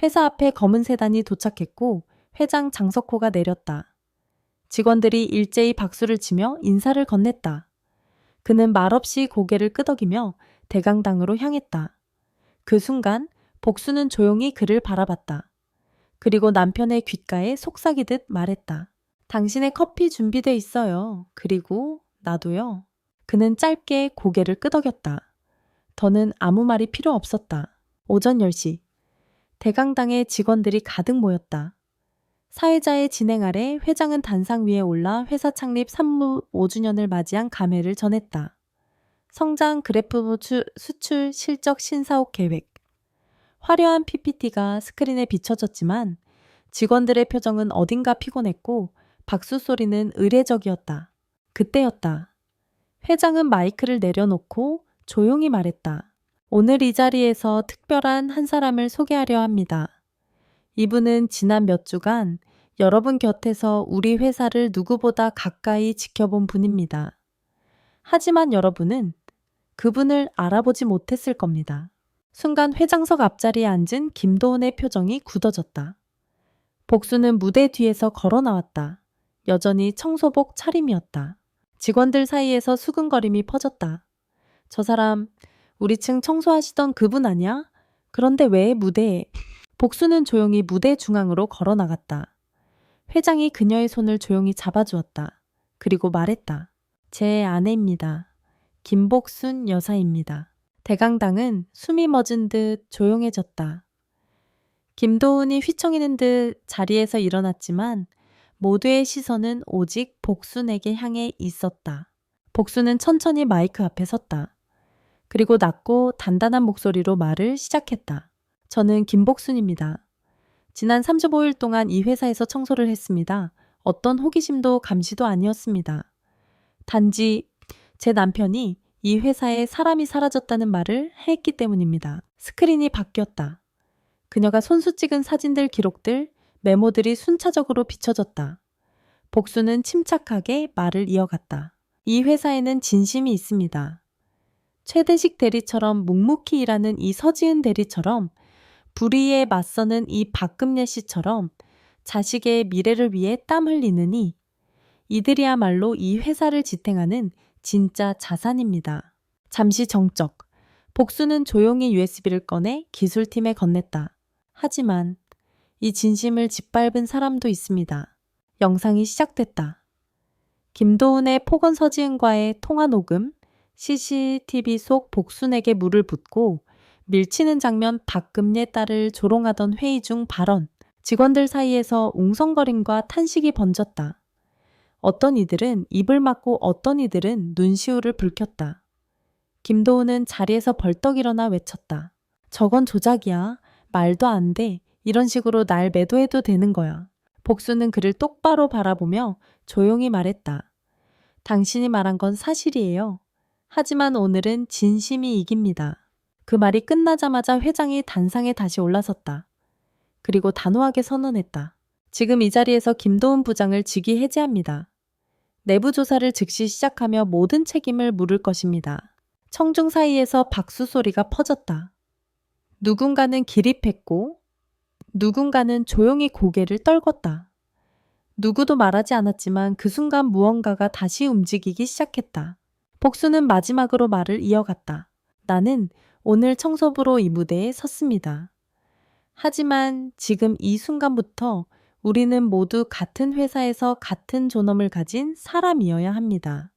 회사 앞에 검은 세단이 도착했고 회장 장석호가 내렸다. 직원들이 일제히 박수를 치며 인사를 건넸다. 그는 말없이 고개를 끄덕이며 대강당으로 향했다. 그 순간 복수는 조용히 그를 바라봤다. 그리고 남편의 귓가에 속삭이듯 말했다. 당신의 커피 준비돼 있어요. 그리고 나도요. 그는 짧게 고개를 끄덕였다. 더는 아무 말이 필요 없었다. 오전 10시. 대강당에 직원들이 가득 모였다. 사회자의 진행 아래 회장은 단상 위에 올라 회사 창립 35주년을 맞이한 감회를 전했다. 성장 그래프 수출 실적 신사옥 계획. 화려한 PPT가 스크린에 비춰졌지만 직원들의 표정은 어딘가 피곤했고 박수 소리는 의례적이었다. 그때였다. 회장은 마이크를 내려놓고 조용히 말했다. 오늘 이 자리에서 특별한 한 사람을 소개하려 합니다. 이분은 지난 몇 주간 여러분 곁에서 우리 회사를 누구보다 가까이 지켜본 분입니다. 하지만 여러분은 그분을 알아보지 못했을 겁니다. 순간 회장석 앞자리에 앉은 김도은의 표정이 굳어졌다. 복수는 무대 뒤에서 걸어 나왔다. 여전히 청소복 차림이었다. 직원들 사이에서 수근거림이 퍼졌다. 저 사람 우리 층 청소하시던 그분 아냐? 그런데 왜 무대에? 복수는 조용히 무대 중앙으로 걸어 나갔다. 회장이 그녀의 손을 조용히 잡아주었다. 그리고 말했다. 제 아내입니다. 김복순 여사입니다. 대강당은 숨이 멎은 듯 조용해졌다. 김도훈이 휘청이는 듯 자리에서 일어났지만 모두의 시선은 오직 복순에게 향해 있었다. 복순은 천천히 마이크 앞에 섰다. 그리고 낮고 단단한 목소리로 말을 시작했다. 저는 김복순입니다. 지난 35일 동안 이 회사에서 청소를 했습니다. 어떤 호기심도 감시도 아니었습니다. 단지 제 남편이 이 회사에 사람이 사라졌다는 말을 했기 때문입니다. 스크린이 바뀌었다. 그녀가 손수 찍은 사진들, 기록들, 메모들이 순차적으로 비춰졌다. 복수는 침착하게 말을 이어갔다. 이 회사에는 진심이 있습니다. 최대식 대리처럼 묵묵히 일하는 이 서지은 대리처럼 불의에 맞서는 이 박금예 씨처럼 자식의 미래를 위해 땀 흘리느니 이들이야말로 이 회사를 지탱하는 진짜 자산입니다. 잠시 정적. 복수는 조용히 USB를 꺼내 기술팀에 건넸다. 하지만 이 진심을 짓밟은 사람도 있습니다. 영상이 시작됐다. 김도훈의 폭언 서지은과의 통화 녹음, CCTV 속 복순에게 물을 붓고 밀치는 장면, 박금예 딸을 조롱하던 회의 중 발언, 직원들 사이에서 웅성거림과 탄식이 번졌다. 어떤 이들은 입을 막고 어떤 이들은 눈시울을 붉혔다. 김도훈은 자리에서 벌떡 일어나 외쳤다. 저건 조작이야. 말도 안 돼. 이런 식으로 날 매도해도 되는 거야. 복수는 그를 똑바로 바라보며 조용히 말했다. 당신이 말한 건 사실이에요. 하지만 오늘은 진심이 이깁니다. 그 말이 끝나자마자 회장이 단상에 다시 올라섰다. 그리고 단호하게 선언했다. 지금 이 자리에서 김도훈 부장을 직위 해제합니다. 내부 조사를 즉시 시작하며 모든 책임을 물을 것입니다. 청중 사이에서 박수 소리가 퍼졌다. 누군가는 기립했고 누군가는 조용히 고개를 떨궜다. 누구도 말하지 않았지만 그 순간 무언가가 다시 움직이기 시작했다. 복수는 마지막으로 말을 이어갔다. 나는 오늘 청소부로 이 무대에 섰습니다. 하지만 지금 이 순간부터 우리는 모두 같은 회사에서 같은 존엄을 가진 사람이어야 합니다.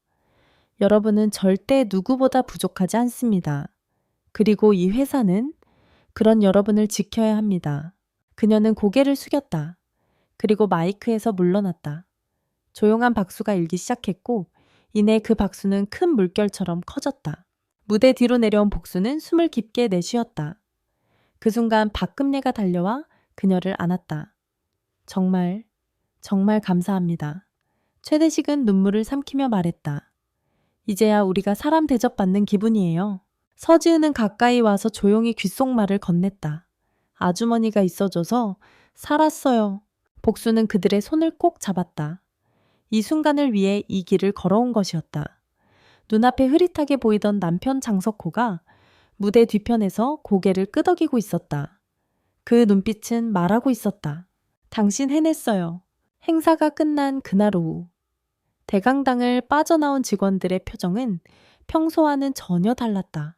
여러분은 절대 누구보다 부족하지 않습니다. 그리고 이 회사는 그런 여러분을 지켜야 합니다. 그녀는 고개를 숙였다. 그리고 마이크에서 물러났다. 조용한 박수가 일기 시작했고 이내 그 박수는 큰 물결처럼 커졌다. 무대 뒤로 내려온 복수는 숨을 깊게 내쉬었다. 그 순간 박금례가 달려와 그녀를 안았다. 정말 감사합니다. 최대식은 눈물을 삼키며 말했다. 이제야 우리가 사람 대접받는 기분이에요. 서지은은 가까이 와서 조용히 귓속말을 건넸다. 아주머니가 있어줘서 살았어요. 복수는 그들의 손을 꼭 잡았다. 이 순간을 위해 이 길을 걸어온 것이었다. 눈앞에 흐릿하게 보이던 남편 장석호가 무대 뒤편에서 고개를 끄덕이고 있었다. 그 눈빛은 말하고 있었다. 당신 해냈어요. 행사가 끝난 그날 오후. 대강당을 빠져나온 직원들의 표정은 평소와는 전혀 달랐다.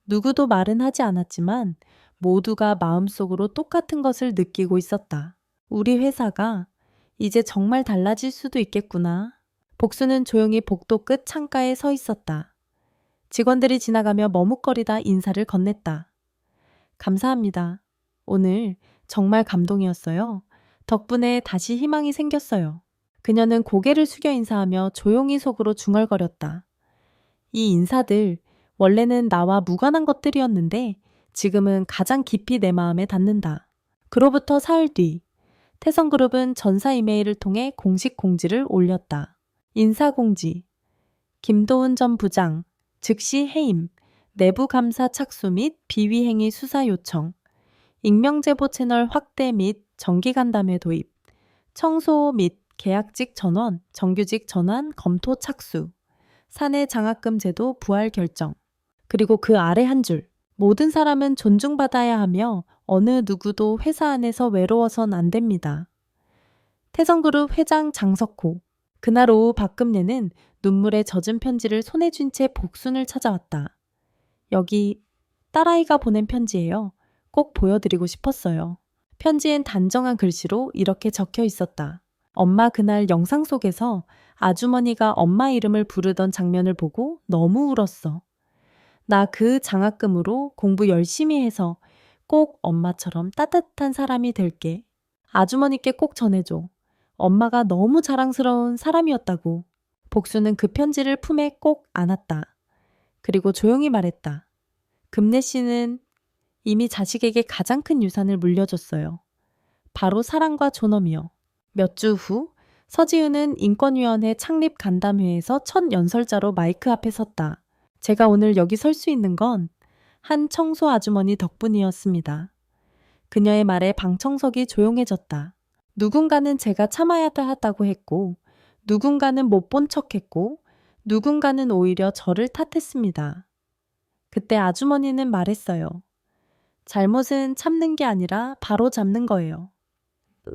누구도 말은 하지 않았지만 모두가 마음속으로 똑같은 것을 느끼고 있었다. 우리 회사가 이제 정말 달라질 수도 있겠구나. 복수는 조용히 복도 끝 창가에 서 있었다. 직원들이 지나가며 머뭇거리다 인사를 건넸다. 감사합니다. 오늘 정말 감동이었어요. 덕분에 다시 희망이 생겼어요. 그녀는 고개를 숙여 인사하며 조용히 속으로 중얼거렸다. 이 인사들 원래는 나와 무관한 것들이었는데 지금은 가장 깊이 내 마음에 닿는다. 그로부터 사흘 뒤 태성그룹은 전사 이메일을 통해 공식 공지를 올렸다. 인사공지. 김도훈 전 부장 즉시 해임, 내부 감사 착수 및 비위행위 수사 요청, 익명제보 채널 확대 및 정기간담회 도입, 청소 및 계약직 전원, 정규직 전환 검토 착수, 사내 장학금 제도 부활 결정. 그리고 그 아래 한 줄. 모든 사람은 존중받아야 하며 어느 누구도 회사 안에서 외로워선 안 됩니다. 태성그룹 회장 장석호. 그날 오후 박금례는 눈물에 젖은 편지를 손에 쥔 채 복순을 찾아왔다. 여기 딸아이가 보낸 편지예요. 꼭 보여드리고 싶었어요. 편지엔 단정한 글씨로 이렇게 적혀 있었다. 엄마 그날 영상 속에서 아주머니가 엄마 이름을 부르던 장면을 보고 너무 울었어. 나 그 장학금으로 공부 열심히 해서 꼭 엄마처럼 따뜻한 사람이 될게. 아주머니께 꼭 전해줘. 엄마가 너무 자랑스러운 사람이었다고. 복수는 그 편지를 품에 꼭 안았다. 그리고 조용히 말했다. 금례 씨는 이미 자식에게 가장 큰 유산을 물려줬어요. 바로 사랑과 존엄이요. 몇 주 후 서지은은 인권위원회 창립 간담회에서 첫 연설자로 마이크 앞에 섰다. 제가 오늘 여기 설 수 있는 건 한 청소 아주머니 덕분이었습니다. 그녀의 말에 방청석이 조용해졌다. 누군가는 제가 참아야 했다고 했고, 누군가는 못 본 척했고, 누군가는 오히려 저를 탓했습니다. 그때 아주머니는 말했어요. 잘못은 참는 게 아니라 바로 잡는 거예요.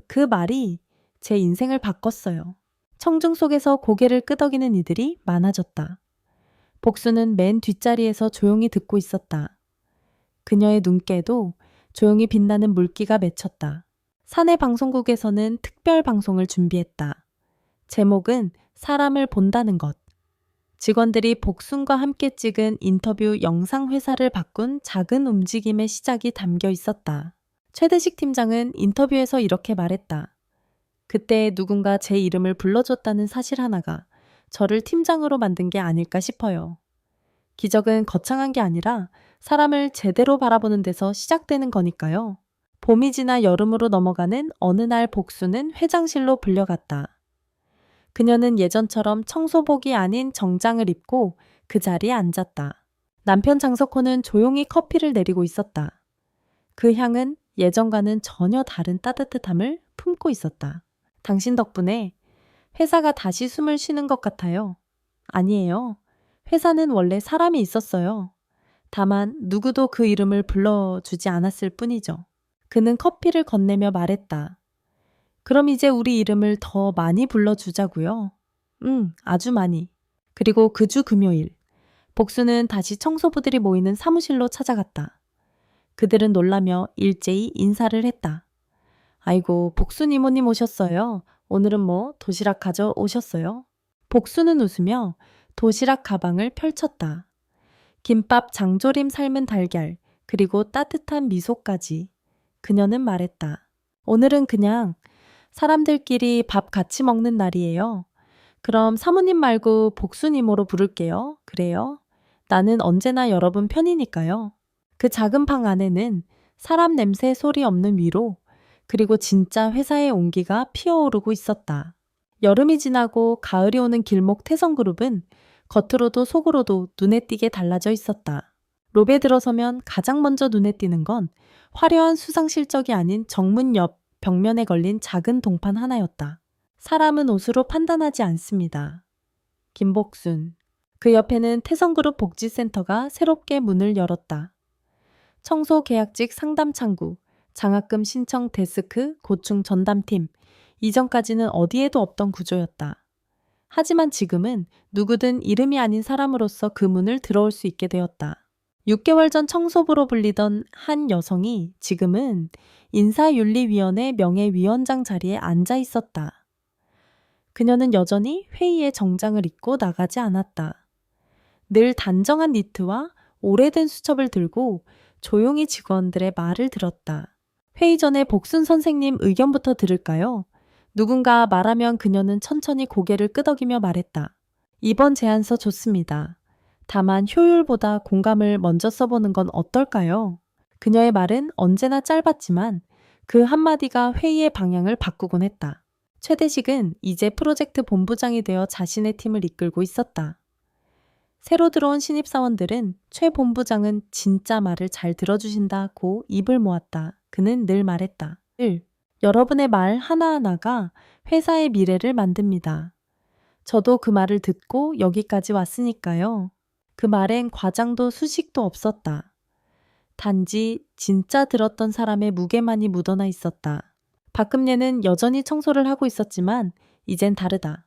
그 말이 제 인생을 바꿨어요. 청중 속에서 고개를 끄덕이는 이들이 많아졌다. 복수는 맨 뒷자리에서 조용히 듣고 있었다. 그녀의 눈께도 조용히 빛나는 물기가 맺혔다. 사내 방송국에서는 특별 방송을 준비했다. 제목은 사람을 본다는 것. 직원들이 복순과 함께 찍은 인터뷰 영상 회사를 바꾼 작은 움직임의 시작이 담겨 있었다. 최대식 팀장은 인터뷰에서 이렇게 말했다. 그때 누군가 제 이름을 불러줬다는 사실 하나가 저를 팀장으로 만든 게 아닐까 싶어요. 기적은 거창한 게 아니라 사람을 제대로 바라보는 데서 시작되는 거니까요. 봄이 지나 여름으로 넘어가는 어느 날 복수는 회장실로 불려갔다. 그녀는 예전처럼 청소복이 아닌 정장을 입고 그 자리에 앉았다. 남편 장석호는 조용히 커피를 내리고 있었다. 그 향은 예전과는 전혀 다른 따뜻함을 품고 있었다. 당신 덕분에 회사가 다시 숨을 쉬는 것 같아요. 아니에요. 회사는 원래 사람이 있었어요. 다만 누구도 그 이름을 불러주지 않았을 뿐이죠. 그는 커피를 건네며 말했다. 그럼 이제 우리 이름을 더 많이 불러주자고요. 아주 많이. 그리고 그 주 금요일, 복수는 다시 청소부들이 모이는 사무실로 찾아갔다. 그들은 놀라며 일제히 인사를 했다. 아이고, 복순 이모님 오셨어요. 오늘은 뭐 도시락 가져오셨어요? 복수는 웃으며 도시락 가방을 펼쳤다. 김밥, 장조림, 삶은 달걀, 그리고 따뜻한 미소까지. 그녀는 말했다. 오늘은 그냥 사람들끼리 밥 같이 먹는 날이에요. 그럼 사모님 말고 복순 이모로 부를게요. 그래요? 나는 언제나 여러분 편이니까요. 그 작은 방 안에는 사람 냄새 소리 없는 위로, 그리고 진짜 회사의 온기가 피어오르고 있었다. 여름이 지나고 가을이 오는 길목 태성그룹은 겉으로도 속으로도 눈에 띄게 달라져 있었다. 롭에 들어서면 가장 먼저 눈에 띄는 건 화려한 수상 실적이 아닌 정문 옆 벽면에 걸린 작은 동판 하나였다. 사람은 옷으로 판단하지 않습니다. 김복순. 그 옆에는 태성그룹 복지센터가 새롭게 문을 열었다. 청소 계약직 상담 창구, 장학금 신청 데스크, 고충 전담팀. 이전까지는 어디에도 없던 구조였다. 하지만 지금은 누구든 이름이 아닌 사람으로서 그 문을 들어올 수 있게 되었다. 6개월 전 청소부로 불리던 한 여성이 지금은 인사윤리위원회 명예위원장 자리에 앉아 있었다. 그녀는 여전히 회의의 정장을 입고 나가지 않았다. 늘 단정한 니트와 오래된 수첩을 들고 조용히 직원들의 말을 들었다. 회의 전에 복순 선생님 의견부터 들을까요? 누군가 말하면 그녀는 천천히 고개를 끄덕이며 말했다. 이번 제안서 좋습니다. 다만 효율보다 공감을 먼저 써보는 건 어떨까요? 그녀의 말은 언제나 짧았지만 그 한마디가 회의의 방향을 바꾸곤 했다. 최대식은 이제 프로젝트 본부장이 되어 자신의 팀을 이끌고 있었다. 새로 들어온 신입사원들은 최 본부장은 진짜 말을 잘 들어주신다고 입을 모았다. 그는 늘 말했다. 여러분의 말 하나하나가 회사의 미래를 만듭니다. 저도 그 말을 듣고 여기까지 왔으니까요. 그 말엔 과장도 수식도 없었다. 단지 진짜 들었던 사람의 무게만이 묻어나 있었다. 박금예는 여전히 청소를 하고 있었지만 이젠 다르다.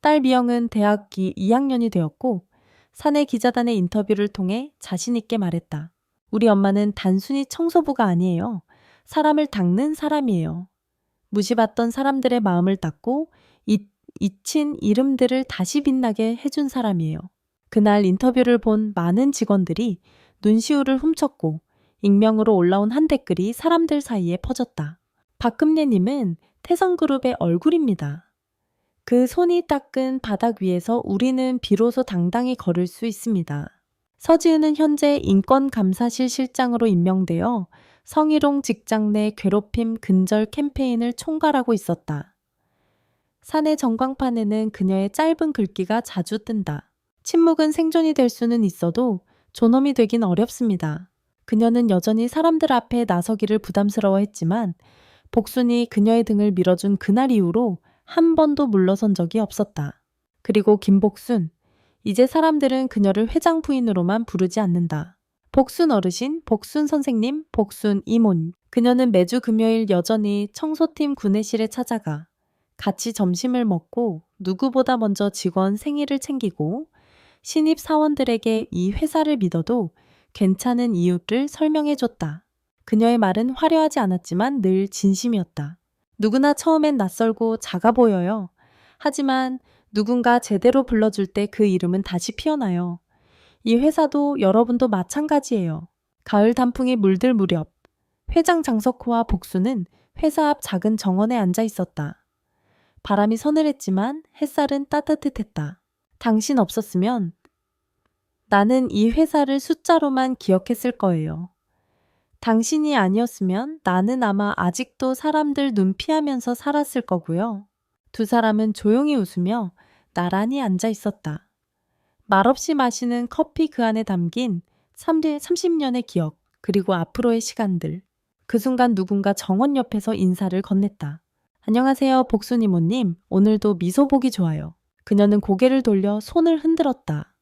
딸 미영은 대학 2학년이 되었고 사내 기자단의 인터뷰를 통해 자신 있게 말했다. 우리 엄마는 단순히 청소부가 아니에요. 사람을 닦는 사람이에요. 무시받던 사람들의 마음을 닦고 잊힌 이름들을 다시 빛나게 해준 사람이에요. 그날 인터뷰를 본 많은 직원들이 눈시울을 훔쳤고 익명으로 올라온 한 댓글이 사람들 사이에 퍼졌다. 박금예님은 태성그룹의 얼굴입니다. 그 손이 닦은 바닥 위에서 우리는 비로소 당당히 걸을 수 있습니다. 서지은은 현재 인권감사실 실장으로 임명되어 성희롱 직장 내 괴롭힘 근절 캠페인을 총괄하고 있었다. 사내 전광판에는 그녀의 짧은 글귀가 자주 뜬다. 침묵은 생존이 될 수는 있어도 존엄이 되긴 어렵습니다. 그녀는 여전히 사람들 앞에 나서기를 부담스러워했지만 복순이 그녀의 등을 밀어준 그날 이후로 한 번도 물러선 적이 없었다. 그리고 김복순, 이제 사람들은 그녀를 회장 부인으로만 부르지 않는다. 복순 어르신, 복순 선생님, 복순 이모님. 그녀는 매주 금요일 여전히 청소팀 구내실에 찾아가 같이 점심을 먹고 누구보다 먼저 직원 생일을 챙기고 신입 사원들에게 이 회사를 믿어도 괜찮은 이유를 설명해줬다. 그녀의 말은 화려하지 않았지만 늘 진심이었다. 누구나 처음엔 낯설고 작아 보여요. 하지만 누군가 제대로 불러줄 때 그 이름은 다시 피어나요. 이 회사도 여러분도 마찬가지예요. 가을 단풍이 물들 무렵 회장 장석호와 복수는 회사 앞 작은 정원에 앉아 있었다. 바람이 서늘했지만 햇살은 따뜻했다. 당신 없었으면 나는 이 회사를 숫자로만 기억했을 거예요. 당신이 아니었으면 나는 아마 아직도 사람들 눈 피하면서 살았을 거고요. 두 사람은 조용히 웃으며 나란히 앉아 있었다. 말없이 마시는 커피 그 안에 담긴 30년의 기억, 그리고 앞으로의 시간들. 그 순간 누군가 정원 옆에서 인사를 건넸다. 안녕하세요, 복순 이모님. 오늘도 미소 보기 좋아요. 그녀는 고개를 돌려 손을 흔들었다.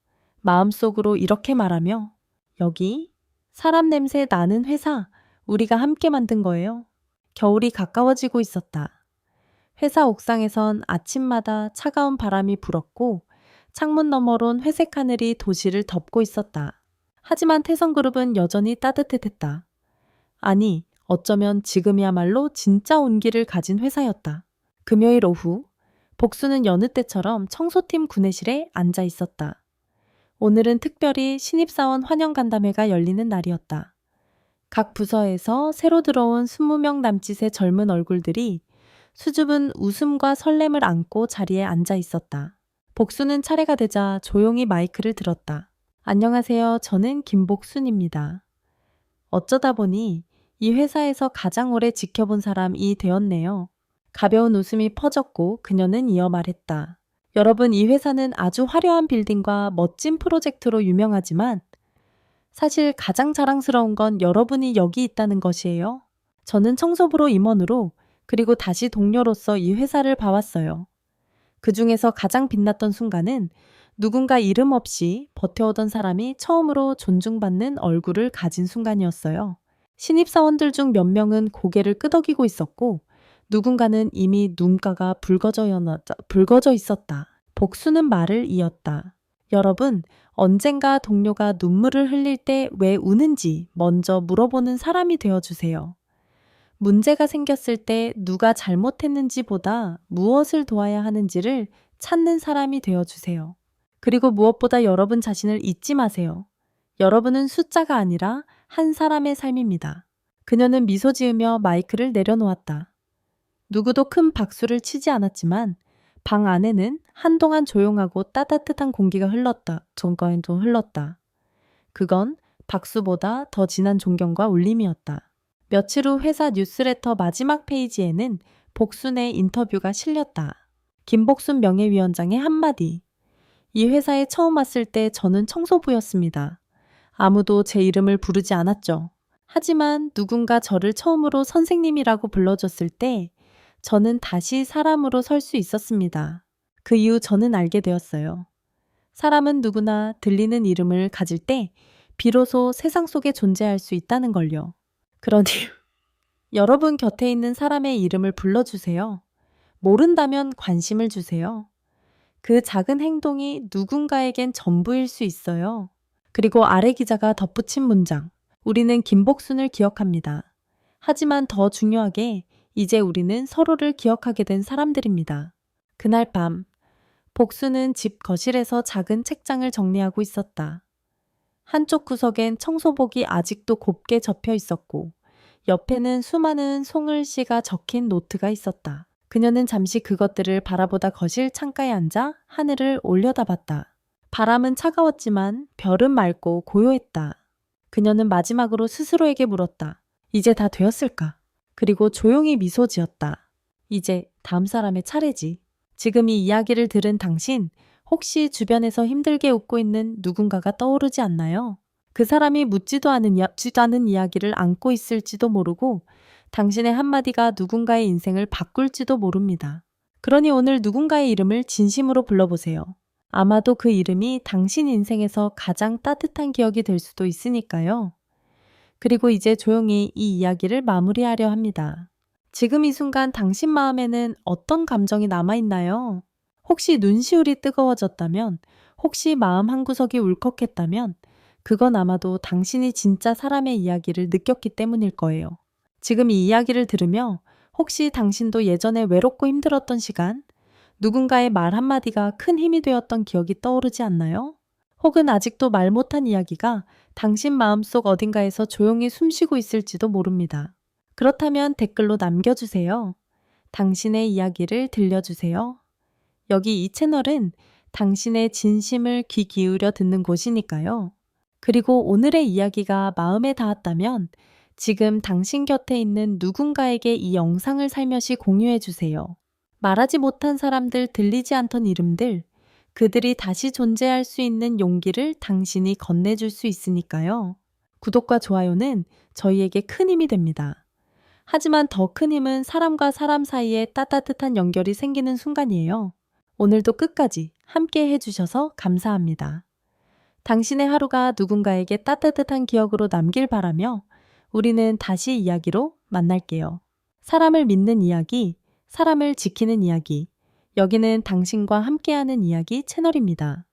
마음속으로 이렇게 말하며 여기 사람 냄새 나는 회사 우리가 함께 만든 거예요. 겨울이 가까워지고 있었다. 회사 옥상에선 아침마다 차가운 바람이 불었고 창문 너머론 회색 하늘이 도시를 덮고 있었다. 하지만 태성그룹은 여전히 따뜻했다. 아니, 어쩌면 지금이야말로 진짜 온기를 가진 회사였다. 금요일 오후, 복수는 여느 때처럼 청소팀 구내실에 앉아 있었다. 오늘은 특별히 신입사원 환영 간담회가 열리는 날이었다. 각 부서에서 새로 들어온 20명 남짓의 젊은 얼굴들이 수줍은 웃음과 설렘을 안고 자리에 앉아 있었다. 복수는 차례가 되자 조용히 마이크를 들었다. 안녕하세요. 저는 김복순입니다. 어쩌다 보니 이 회사에서 가장 오래 지켜본 사람이 되었네요. 가벼운 웃음이 퍼졌고 그녀는 이어 말했다. 여러분, 이 회사는 아주 화려한 빌딩과 멋진 프로젝트로 유명하지만 사실 가장 자랑스러운 건 여러분이 여기 있다는 것이에요. 저는 청소부로 임원으로 그리고 다시 동료로서 이 회사를 봐왔어요. 그 중에서 가장 빛났던 순간은 누군가 이름 없이 버텨오던 사람이 처음으로 존중받는 얼굴을 가진 순간이었어요. 신입사원들 중 몇 명은 고개를 끄덕이고 있었고 누군가는 이미 눈가가 붉어져 있었다. 복수는 말을 이었다. 여러분, 언젠가 동료가 눈물을 흘릴 때 왜 우는지 먼저 물어보는 사람이 되어주세요. 문제가 생겼을 때 누가 잘못했는지보다 무엇을 도와야 하는지를 찾는 사람이 되어주세요. 그리고 무엇보다 여러분 자신을 잊지 마세요. 여러분은 숫자가 아니라 한 사람의 삶입니다. 그녀는 미소 지으며 마이크를 내려놓았다. 누구도 큰 박수를 치지 않았지만 방 안에는 한동안 조용하고 따뜻한 공기가 흘렀다. 그건 박수보다 더 진한 존경과 울림이었다. 며칠 후 회사 뉴스레터 마지막 페이지에는 복순의 인터뷰가 실렸다. 김복순 명예위원장의 한마디. 이 회사에 처음 왔을 때 저는 청소부였습니다. 아무도 제 이름을 부르지 않았죠. 하지만 누군가 저를 처음으로 선생님이라고 불러줬을 때 저는 다시 사람으로 설 수 있었습니다. 그 이후 저는 알게 되었어요. 사람은 누구나 들리는 이름을 가질 때 비로소 세상 속에 존재할 수 있다는 걸요. 그러니 여러분 곁에 있는 사람의 이름을 불러주세요. 모른다면 관심을 주세요. 그 작은 행동이 누군가에겐 전부일 수 있어요. 그리고 아래 기자가 덧붙인 문장. 우리는 김복순을 기억합니다. 하지만 더 중요하게 이제 우리는 서로를 기억하게 된 사람들입니다. 그날 밤, 복수는 집 거실에서 작은 책장을 정리하고 있었다. 한쪽 구석엔 청소복이 아직도 곱게 접혀 있었고 옆에는 수많은 송글씨가 적힌 노트가 있었다. 그녀는 잠시 그것들을 바라보다 거실 창가에 앉아 하늘을 올려다봤다. 바람은 차가웠지만 별은 맑고 고요했다. 그녀는 마지막으로 스스로에게 물었다. 이제 다 되었을까? 그리고 조용히 미소 지었다. 이제 다음 사람의 차례지. 지금 이 이야기를 들은 당신, 혹시 주변에서 힘들게 웃고 있는 누군가가 떠오르지 않나요? 그 사람이 묻지도 않은 이야기를 안고 있을지도 모르고 당신의 한마디가 누군가의 인생을 바꿀지도 모릅니다. 그러니 오늘 누군가의 이름을 진심으로 불러보세요. 아마도 그 이름이 당신 인생에서 가장 따뜻한 기억이 될 수도 있으니까요. 그리고 이제 조용히 이 이야기를 마무리하려 합니다. 지금 이 순간 당신 마음에는 어떤 감정이 남아있나요? 혹시 눈시울이 뜨거워졌다면, 혹시 마음 한구석이 울컥했다면 그건 아마도 당신이 진짜 사람의 이야기를 느꼈기 때문일 거예요. 지금 이 이야기를 들으며 혹시 당신도 예전에 외롭고 힘들었던 시간, 누군가의 말 한마디가 큰 힘이 되었던 기억이 떠오르지 않나요? 혹은 아직도 말 못한 이야기가 당신 마음속 어딘가에서 조용히 숨쉬고 있을지도 모릅니다. 그렇다면 댓글로 남겨주세요. 당신의 이야기를 들려주세요. 여기 이 채널은 당신의 진심을 귀 기울여 듣는 곳이니까요. 그리고 오늘의 이야기가 마음에 닿았다면 지금 당신 곁에 있는 누군가에게 이 영상을 살며시 공유해주세요. 말하지 못한 사람들, 들리지 않던 이름들, 그들이 다시 존재할 수 있는 용기를 당신이 건네줄 수 있으니까요. 구독과 좋아요는 저희에게 큰 힘이 됩니다. 하지만 더 큰 힘은 사람과 사람 사이에 따뜻한 연결이 생기는 순간이에요. 오늘도 끝까지 함께 해주셔서 감사합니다. 당신의 하루가 누군가에게 따뜻한 기억으로 남길 바라며 우리는 다시 이야기로 만날게요. 사람을 믿는 이야기, 사람을 지키는 이야기. 여기는 당신과 함께하는 이야기 채널입니다.